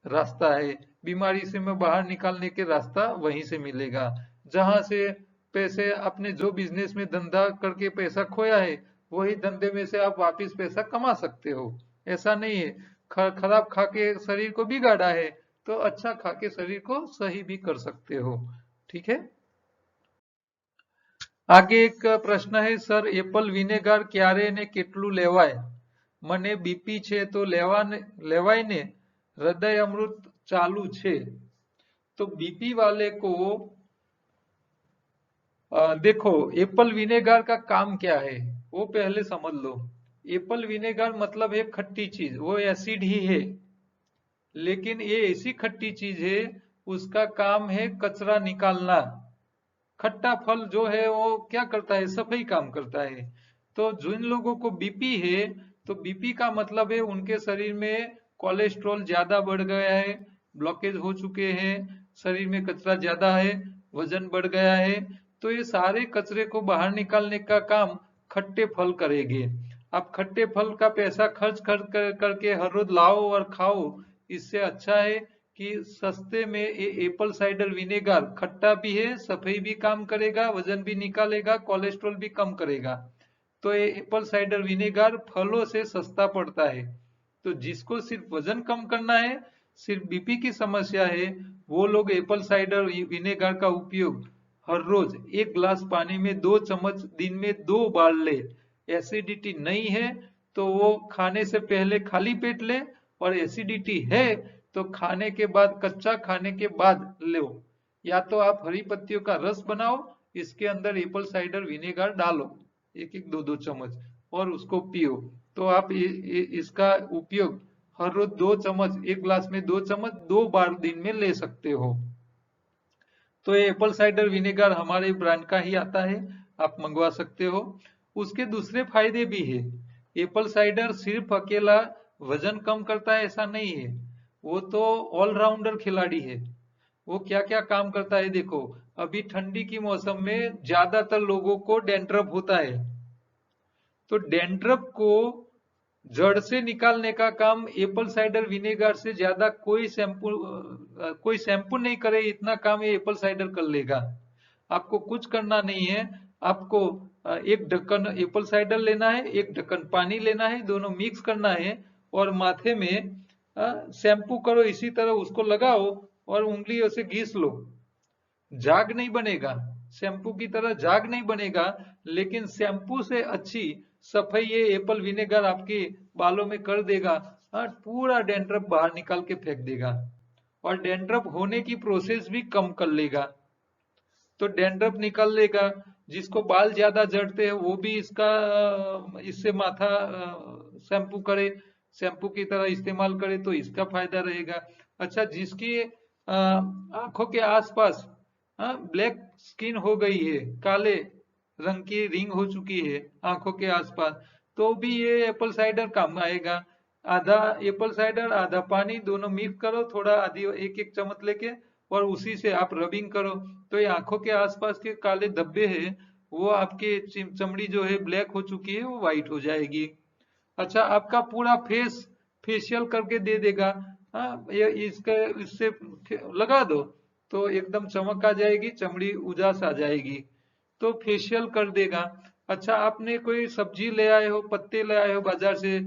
रास्ता है। बीमारी से मैं बाहर निकालने के रास्ता वहीं से मिलेगा। जहां से पैसे, आपने जो बिजनेस में धंधा करके पैसा खोया है वही धंधे में से आप वापस पैसा कमा सकते हो। ऐसा नहीं है। खराब खा के शरीर को बिगाड़ा है तो अच्छा खा के शरीर को सही भी कर सकते हो। ठीक है। आगे एक प्रश्न है, सर एप्पल विनेगर क्યારે ને કેટલું લેવાય? મને બીપી છે તો લેવાય ને? હૃદય અમૃત ચાલુ છે। तो बीपी वाले को देखो, एप्पल विनेगर का काम क्या है? वो पहले समझ लो। एप्पल विनेगर मतलब एक खट्टी चीज, वो एसिड ही है, लेकिन ये ऐसी खट्टी चीज है, उसका काम है कचरा निकालना। खट्टा फल जो है वो क्या करता है, सफाई काम करता है। तो जिन लोगों को बीपी है, तो बीपी का मतलब है उनके शरीर में कोलेस्ट्रॉल ज्यादा बढ़ गया है, ब्लॉकेज हो चुके हैं, शरीर में कचरा ज्यादा है, वजन बढ़ गया है। तो ये सारे कचरे को बाहर निकालने का काम खट्टे फल करेंगे। आप खट्टे फल का पैसा खर्च करके हर रोज लाओ और खाओ, इससे अच्छा है कि सस्ते में ये एप्पल साइडर विनेगर खट्टा भी है, सफाई भी काम करेगा, वजन भी निकालेगा, कोलेस्ट्रॉल भी कम करेगा। तो ये एप्पल साइडर विनेगर फलों से सस्ता पड़ता है। तो जिसको सिर्फ वजन कम करना है, सिर्फ बीपी की समस्या है, वो लोग एप्पल साइडर विनेगर का उपयोग हर रोज 1 गिलास पानी में 2 चम्मच दिन में 2 बार ले। एसिडिटी नहीं है तो वो खाने से पहले खाली पेट ले, और एसिडिटी है तो खाने के बाद, कच्चा खाने के बाद लो। या तो आप हरी पत्तियों का रस बनाओ, इसके अंदर एप्पल साइडर विनेगर डालो, एक एक 2-2 चम्मच, और उसको पियो। तो आप इसका उपयोग हर रोज 2 चम्मच, 1 गिलास में 2 चम्मच 2 बार दिन में ले सकते हो। तो ये एप्पल साइडर विनेगर हमारे ब्रांड का ही आता है, आप मंगवा सकते हो। उसके दूसरे फायदे भी है। एप्पल साइडर सिर्फ अकेला वजन कम करता है ऐसा नहीं है, वो तो ऑलराउंडर खिलाड़ी है। वो क्या क्या काम करता है देखो। अभी ठंडी की मौसम में ज्यादातर लोगों को डैंड्रफ होता है, तो डैंड्रफ को जड़ से निकालने का काम एप्पल साइडर विनेगर से ज्यादा कोई शैम्पू नहीं करे, इतना काम ये एप्पल साइडर कर लेगा। आपको कुछ करना नहीं है। आपको एक ढक्कन एप्पल साइडर लेना है, एक ढक्कन पानी लेना है, दोनों मिक्स करना है, और माथे में शैम्पू करो, इसी तरह उसको लगाओ और उंगलियों से घिस लो। झाग नहीं बनेगा, शैम्पू की तरह झाग नहीं बनेगा, लेकिन शैम्पू से अच्छी सफाई ये एप्पल विनेगर आपके बालों में कर देगा। पूरा डैंड्रफ बाहर निकाल के फेंक देगा, और डैंड्रफ होने की प्रोसेस भी कम कर लेगा। तो डैंड्रफ निकल लेगा। जिसको बाल ज्यादा झड़ते हैं वो भी इससे माथा शैम्पू करे, शैम्पू की तरह इस्तेमाल करे, तो इसका फायदा रहेगा। अच्छा, जिसकी आंखों के आसपास ब्लैक स्किन हो गई है, काले रंग की रिंग हो चुकी है आंखों के आसपास, तो भी ये एप्पल साइडर काम आएगा। आधा एप्पल साइडर आधा पानी, दोनों मिक्स करो, थोड़ा आधी एक एक चम्मच लेके, और उसी से आप रबिंग करो, तो ये आंखों के आसपास के काले धब्बे हैं, वो आपके चमड़ी जो है ब्लैक हो चुकी है वो व्हाइट हो जाएगी। अच्छा, आपका पूरा फेशियल करके दे देगा। हाँ, ये इससे लगा दो तो एकदम चमक आ जाएगी, चमड़ी उजास आ जाएगी, तो फेशियल कर देगा। अच्छा, आपने कोई सब्जी ले आए हो, पत्ते ले आए हो बाजार से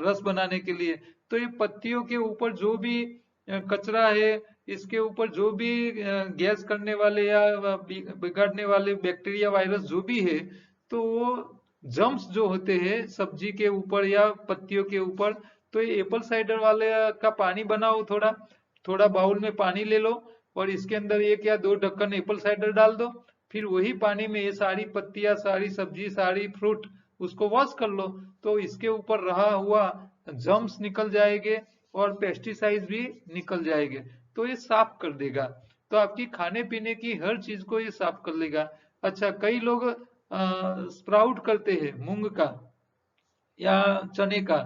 रस बनाने के लिए, तो ये पत्तियों के ऊपर जो भी कचरा है, इसके ऊपर जो भी गैस करने वाले या बिगाड़ने वाले बैक्टीरिया वायरस जो भी है, तो वो जम्स जो होते हैं सब्जी के ऊपर या पत्तियों के ऊपर, तो ये एप्पल साइडर वाले का पानी बनाओ, थोड़ा थोड़ा बाउल में पानी ले लो, और इसके अंदर 1 या 2 ढक्कन एप्पल साइडर डाल दो। फिर वही पानी में ये सारी पत्तियां, सारी सब्जी, सारी फ्रूट उसको वॉश कर लो, तो इसके ऊपर रहा हुआ जम्स निकल जाएंगे और पेस्टिसाइड भी निकल जाएंगे, तो ये साफ कर देगा। तो आपकी खाने पीने की हर चीज को ये साफ कर लेगा। अच्छा, कई लोग स्प्राउट करते हैं मूंग का या चने का,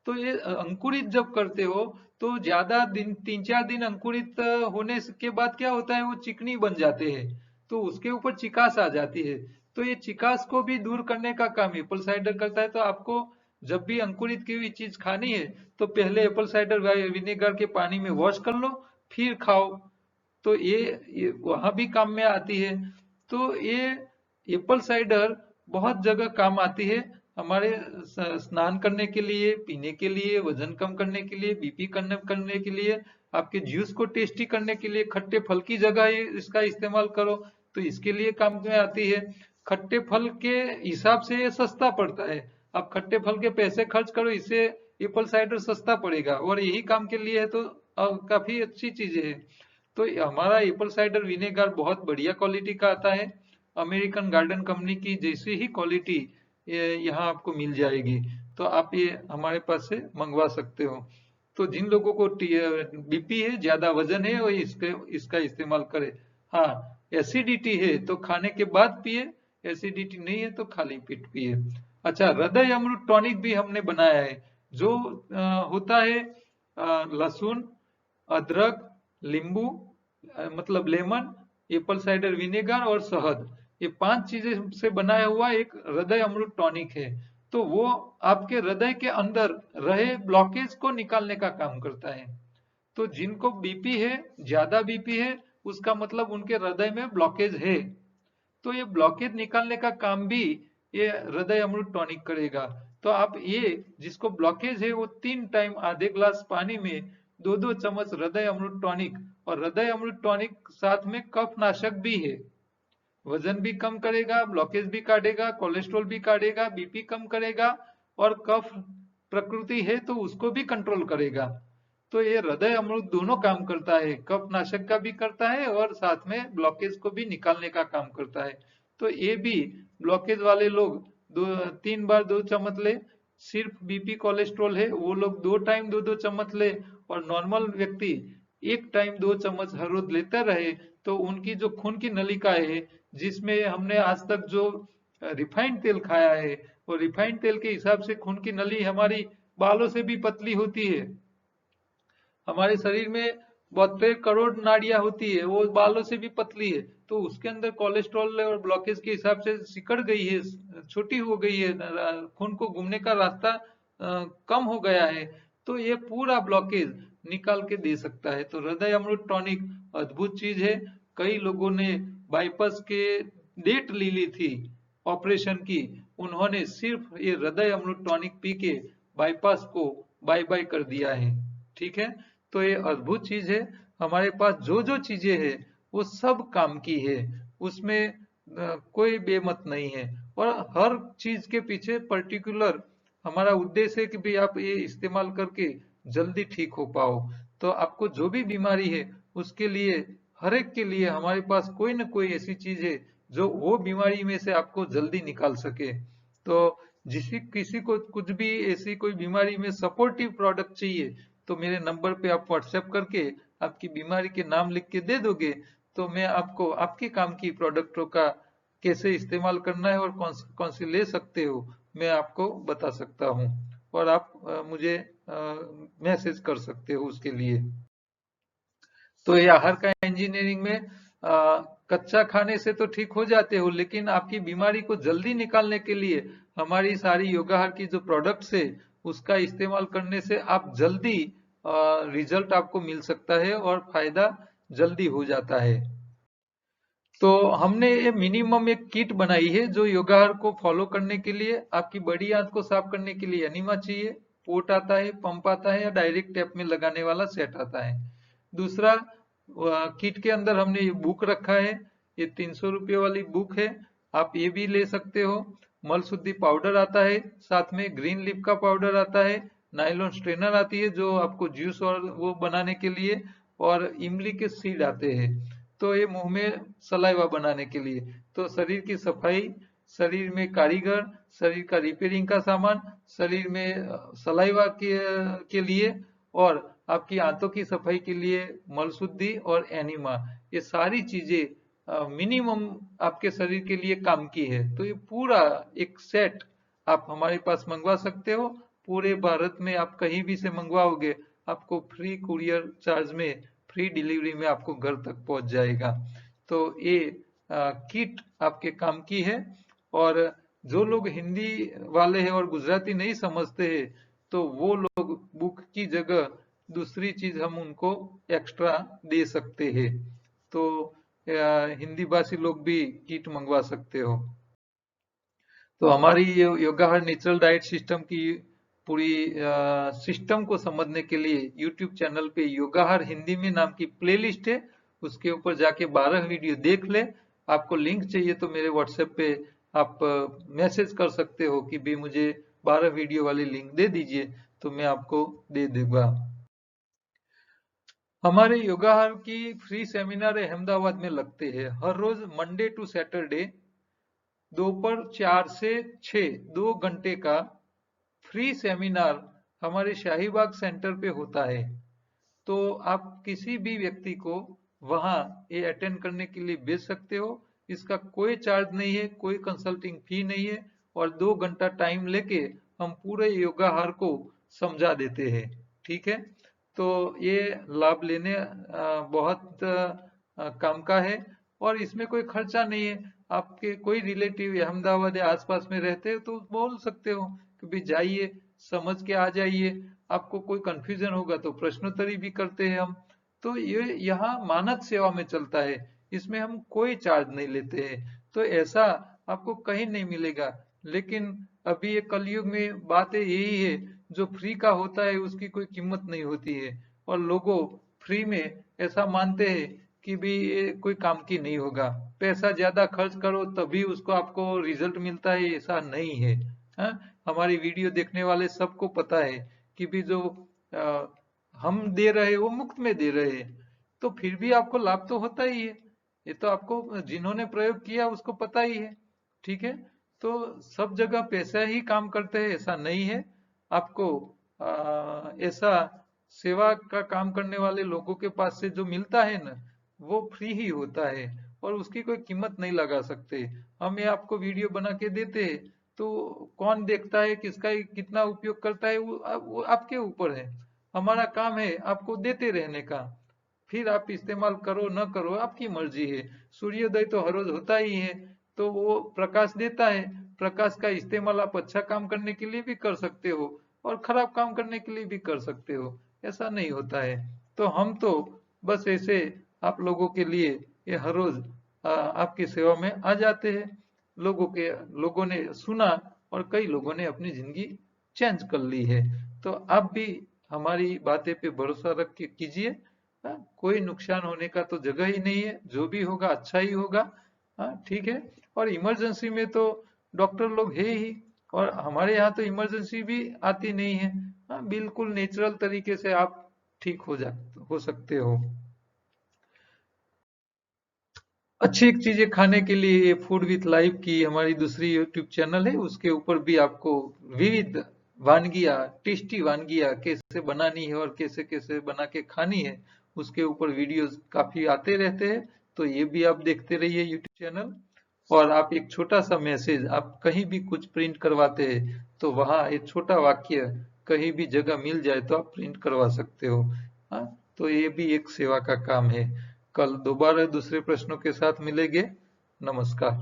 तो ये अंकुरित जब करते हो तो ज्यादा दिन, 3-4 दिन अंकुरित होने के बाद क्या होता है, वो चिकनी बन जाते हैं, तो उसके ऊपर चिकास आ जाती है। तो ये चिकास को भी दूर करने का काम एप्पल साइडर करता है। तो आपको जब भी अंकुरित की हुई चीज खानी है, तो पहले एप्पल साइडर विनेगर के पानी में वॉश कर लो, फिर खाओ, तो ये वहां भी काम में आती है। तो ये एप्पल साइडर बहुत जगह काम आती है, हमारे स्नान करने के लिए, पीने के लिए, वजन कम करने के लिए, बीपी करने के लिए, आपके जूस को टेस्टी करने के लिए, खट्टे फल की जगह इसका इस्तेमाल करो, तो इसके लिए काम में आती है। खट्टे फल के हिसाब से ये सस्ता पड़ता है, आप खट्टे फल के पैसे खर्च करो, इससे एप्पल साइडर सस्ता पड़ेगा, और यही काम के लिए है, तो काफी अच्छी चीजें है। तो हमारा एप्पल साइडर विनेगर बहुत बढ़िया क्वालिटी का आता है, अमेरिकन गार्डन कंपनी की जैसी ही क्वालिटी ये यहाँ आपको मिल जाएगी। तो आप ये हमारे पास से मंगवा सकते हो। तो जिन लोगों को बीपी है, ज्यादा वजन है, वो इसका इस्तेमाल करें। हाँ, एसिडिटी है तो खाने के बाद पिए, एसिडिटी नहीं है तो खाली पेट पिए। अच्छा, हृदय अमृत टॉनिक भी हमने बनाया है, जो होता है लहसुन, अदरक, नींबू, मतलब लेमन, एप्पल साइडर विनेगर और शहद, ये 5 चीजें से बनाया हुआ एक हृदय अमृत टॉनिक है। तो वो आपके हृदय के अंदर रहे ब्लॉकेज को निकालने का काम करता है। तो जिनको बीपी है, ज्यादा बीपी है, उसका मतलब उनके हृदय में ब्लॉकेज है। तो ये ब्लॉकेज निकालने का काम भी ये हृदय अमृत टॉनिक करेगा। तो आप ये, जिसको ब्लॉकेज है, वो 3 टाइम आधे ग्लास पानी में 2-2 चम्मच हृदय अमृत टॉनिक, और हृदय अमृत टॉनिक साथ में कफ नाशक भी है, वजन भी कम करेगा, ब्लॉकेज भी काटेगा, कोलेस्ट्रॉल भी काटेगा, बीपी कम करेगा, और कफ प्रकृति है तो उसको भी कंट्रोल करेगा। तो ये हृदय अमृत दोनों काम करता है, कफ नाशक का भी करता है और साथ में ब्लॉकेज को भी निकालने का काम करता है। तो ये भी ब्लॉकेज वाले लोग 3 बार 2 चम्मच ले, सिर्फ बीपी कोलेस्ट्रॉल है वो लोग 2 टाइम 2-2 चम्मच ले, और नॉर्मल व्यक्ति 1 टाइम 2 चम्मच हर रोज लेता रहे, तो उनकी जो खून की नलिकाएं है, जिसमें हमने आज तक जो रिफाइंड तेल खाया है, वो रिफाइंड तेल के हिसाब से खून की नली हमारी बालों से भी पतली होती है। हमारे शरीर में 72 करोड़ नाड़ियां होती है, वो बालों से भी पतली है। तो उसके अंदर कोलेस्ट्रॉल और ब्लॉकेज के हिसाब से सिकड़ गई है, छोटी हो गई है, खून को घूमने का रास्ता कम हो गया है। तो ये पूरा ब्लॉकेज निकाल के दे सकता है। तो हृदय अमृत टॉनिक अद्भुत चीज है। कई लोगों ने बाईपास के डेट ले ली थी ऑपरेशन की, उन्होंने सिर्फ ये हृदय अमृत टॉनिक पी के बाईपास को बाय बाय कर दिया है। ठीक है, तो ये अद्भुत चीज है। हमारे पास जो जो चीजें है वो सब काम की है, उसमें कोई बेमत नहीं है। और हर चीज के पीछे पर्टिकुलर हमारा उद्देश्य है कि भी आप ये इस्तेमाल करके जल्दी ठीक हो पाओ। तो आपको जो भी बीमारी है उसके लिए, हर एक के लिए हमारे पास कोई ना कोई ऐसी चीज है जो वो बीमारी में से आपको जल्दी निकाल सके। तो जिसी किसी को कुछ भी ऐसी कोई बीमारी में सपोर्टिव प्रोडक्ट चाहिए, तो मेरे नंबर पे आप व्हाट्सएप करके आपकी बीमारी के नाम लिख के दे दोगे, तो मैं आपको आपके काम की प्रोडक्टों का कैसे इस्तेमाल करना है और कौन सी ले सकते हो, मैं आपको बता सकता हूँ। और आप मुझे मैसेज कर सकते हो उसके लिए। तो ये आहार का इंजीनियरिंग में कच्चा खाने से तो ठीक हो जाते हो, लेकिन आपकी बीमारी को जल्दी निकालने के लिए हमारी सारी योगाहार की जो प्रोडक्ट्स है उसका इस्तेमाल करने से आप जल्दी रिजल्ट आपको मिल सकता है और फायदा जल्दी हो जाता है। तो हमने ये मिनिमम एक किट बनाई है जो योगाहार को फॉलो करने के लिए, आपकी बड़ी आंत को साफ करने के लिए एनिमा चाहिए, पोट आता है, पंप आता है, या डायरेक्ट टैप में लगाने वाला सेट आता है। दूसरा, किट के अंदर हमने ये बुक रखा है, ये 300 रुपये वाली बुक है, आप ये भी ले सकते हो। मल शुद्धि पाउडर आता है, साथ में ग्रीन लीफ का पाउडर आता है, नायलॉन स्ट्रेनर आती है जो आपको जूस और वो बनाने के लिए, और इमली के सीड आते हैं, तो ये मुंह में सलाइवा बनाने के लिए। तो शरीर की सफाई, शरीर में कारीगर, शरीर का रिपेयरिंग का सामान, शरीर में सलाइवा के लिए, और आपकी आंतों की सफाई के लिए मल शुद्धि और एनिमा, ये सारी चीजें मिनिमम आपके शरीर के लिए काम की है। तो ये पूरा एक सेट आप हमारे पास मंगवा सकते हो। पूरे भारत में आप कहीं भी से मंगवाओगे, आपको फ्री कुरियर चार्ज में, फ्री डिलीवरी में आपको घर तक पहुंच जाएगा। तो ये किट आपके काम की है। और जो लोग हिंदी वाले हैं और गुजराती नहीं समझते हैं, तो वो लोग बुक की जगह दूसरी चीज हम उनको एक्स्ट्रा दे सकते हैं। तो हिंदी भाषी लोग भी किट मंगवा सकते हो। तो हमारी ये योगाहार नेचुरल डाइट सिस्टम की पूरी सिस्टम को समझने के लिए यूट्यूब चैनल पे योगाहार हिंदी में नाम की प्लेलिस्ट है, उसके ऊपर जाके 12 वीडियो देख ले। आपको लिंक चाहिए तो मेरे व्हाट्सएप पे आप मैसेज कर सकते हो कि भी मुझे 12 वीडियो वाली लिंक दे दीजिए, तो मैं आपको दे दूंगा। हमारे योगाहार की फ्री सेमिनार अहमदाबाद में लगते हैं हर रोज मंडे टू सैटरडे दोपहर 4 से 6 2 घंटे का फ्री सेमिनार हमारे शाहीबाग सेंटर पे होता है। तो आप किसी भी व्यक्ति को वहां ये अटेंड करने के लिए भेज सकते हो। इसका कोई चार्ज नहीं है, कोई कंसल्टिंग फी नहीं है, और 2 घंटा टाइम लेके हम पूरे योगाहार को समझा देते हैं। ठीक है, तो ये लाभ लेने बहुत काम का है, और इसमें कोई खर्चा नहीं है। आपके कोई रिलेटिव अहमदाबाद या आसपास में रहते हो तो बोल सकते हो कि भाई जाइए, समझ के आ जाइए। आपको कोई कंफ्यूजन होगा तो प्रश्नोत्तरी भी करते हैं हम। तो ये यहाँ मानद सेवा में चलता है, इसमें हम कोई चार्ज नहीं लेते हैं। तो ऐसा आपको कहीं नहीं मिलेगा। लेकिन अभी ये कलयुग में बात यही है, जो फ्री का होता है उसकी कोई कीमत नहीं होती है, और लोगों फ्री में ऐसा मानते हैं कि भी ये कोई काम की नहीं होगा। पैसा ज्यादा खर्च करो तभी उसको आपको रिजल्ट मिलता है, ऐसा नहीं है। हाँ? हमारी वीडियो देखने वाले सबको पता है कि भी जो अ, हम दे रहे हैं वो मुफ्त में दे रहे हैं, तो फिर भी आपको लाभ तो होता ही है। ये तो आपको जिन्होंने प्रयोग किया उसको पता ही है। ठीक है, तो सब जगह पैसा ही काम करते हैं ऐसा नहीं है। आपको ऐसा सेवा का काम करने वाले लोगों के पास से जो मिलता है ना, वो फ्री ही होता है, और उसकी कोई कीमत नहीं लगा सकते। हम ये आपको वीडियो बना के देते हैं, तो कौन देखता है, किसका कितना उपयोग करता है, वो आपके ऊपर है। हमारा काम है आपको देते रहने का, फिर आप इस्तेमाल करो न करो आपकी मर्जी है। सूर्योदय तो हर रोज होता ही है, तो वो प्रकाश देता है। प्रकाश का इस्तेमाल आप अच्छा काम करने के लिए भी कर सकते हो, और खराब काम करने के लिए भी कर सकते हो, ऐसा नहीं होता है। तो हम तो बस ऐसे आप लोगों के लिए ये हर रोज आपकी सेवा में आ जाते हैं। लोगों ने सुना, और कई लोगों ने अपनी जिंदगी चेंज कर ली है। तो आप भी हमारी बातें पे भरोसा रख के कीजिए। कोई नुकसान होने का तो जगह ही नहीं है, जो भी होगा अच्छा ही होगा। हाँ, ठीक है। और इमरजेंसी में तो डॉक्टर लोग है ही, और हमारे यहाँ तो इमरजेंसी भी आती नहीं है। हाँ, बिल्कुल नेचुरल तरीके से आप ठीक हो सकते हो। अच्छी चीजें खाने के लिए फूड विथ लाइफ की हमारी दूसरी यूट्यूब चैनल है, उसके ऊपर भी आपको विविध वानगियाँ, टेस्टी वानगियाँ कैसे बनानी है और कैसे कैसे बना के खानी है, उसके ऊपर वीडियोस काफी आते रहते हैं। तो ये भी आप देखते रहिए यूट्यूब चैनल। और आप एक छोटा सा मैसेज, आप कहीं भी कुछ प्रिंट करवाते हैं तो वहाँ एक छोटा वाक्य कहीं भी जगह मिल जाए तो आप प्रिंट करवा सकते हो। हाँ, तो ये भी एक सेवा का काम है। कल दोबारा दूसरे प्रश्नों के साथ मिलेंगे। नमस्कार।